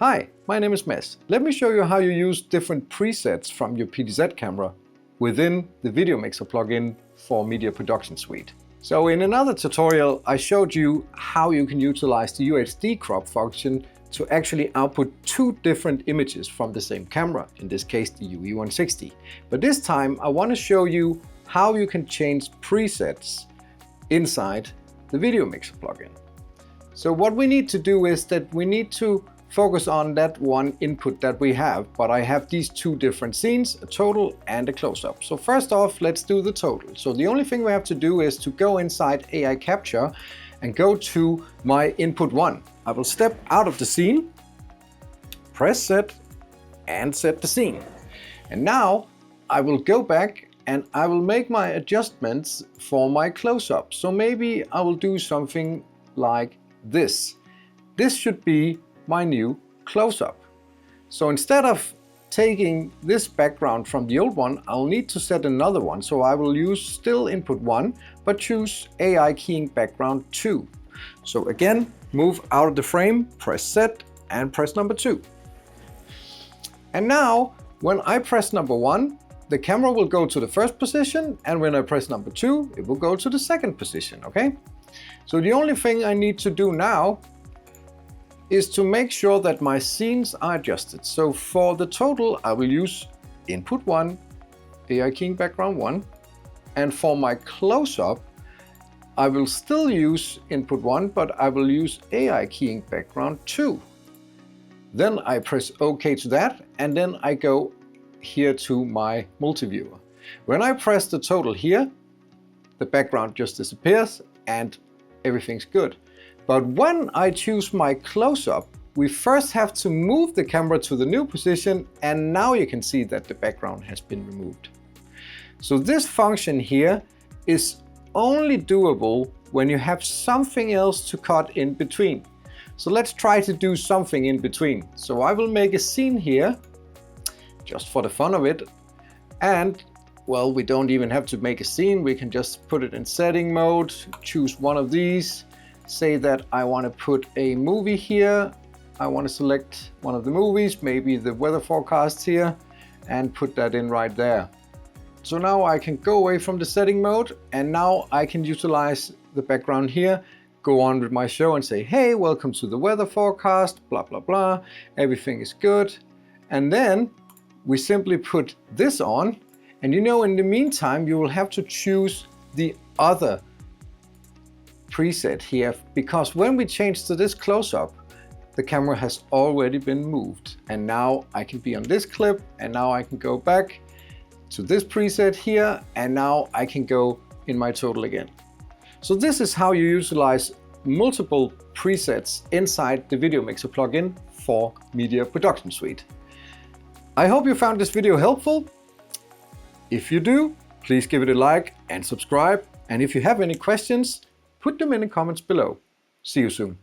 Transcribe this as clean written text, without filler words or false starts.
Hi, my name is Mads. Let me show you how you use different presets from your PTZ camera within the Video Mixer plugin for Media Production Suite. So in another tutorial, I showed you how you can utilize the UHD crop function to actually output two different images from the same camera, in this case the UE160. But this time I want to show you how you can change presets inside the Video Mixer plugin. So what we need to do is that we need to focus on that one input that we have, but I have these two different scenes, a total and a close-up. So first off, let's do the total. So the only thing we have to do is to go inside AI Capture and go to my input 1. I will step out of the scene, press set and set the scene. And now I will go back and I will make my adjustments for my close-up. So maybe I will do something like this. This should be my new close-up. So instead of taking this background from the old one, I'll need to set another one. So I will use still input 1, but choose AI keying background 2. So again, move out of the frame, press set and press number 2. And now when I press number 1, the camera will go to the first position, and when I press number 2, it will go to the second position, okay? So the only thing I need to do now is to make sure that my scenes are adjusted. So for the total, I will use input 1, AI keying background 1, and for my close-up, I will still use input 1, but I will use AI keying background 2. Then I press OK to that, and then I go here to my multi-viewer. When I press the total here, the background just disappears and everything's good. But when I choose my close-up, we first have to move the camera to the new position, and now you can see that the background has been removed. So this function here is only doable when you have something else to cut in between. So let's try to do something in between. So I will make a scene here, just for the fun of it. And well, we don't even have to make a scene. We can just put it in setting mode, choose one of these. Say that I want to put a movie here. I want to select one of the movies, maybe the weather forecast here, and put that in right there. So now I can go away from the setting mode, and now I can utilize the background here, go on with my show and say, hey, welcome to the weather forecast, blah, blah, blah. Everything is good. And then we simply put this on. And you know, in the meantime, you will have to choose the other preset here, because when we change to this close-up, the camera has already been moved. And now I can be on this clip, and now I can go back to this preset here, and now I can go in my total again. So this is how you utilize multiple presets inside the Video Mixer plugin for Media Production Suite. I hope you found this video helpful. If you do, please give it a like and subscribe. And if you have any questions, put them in the comments below. See you soon.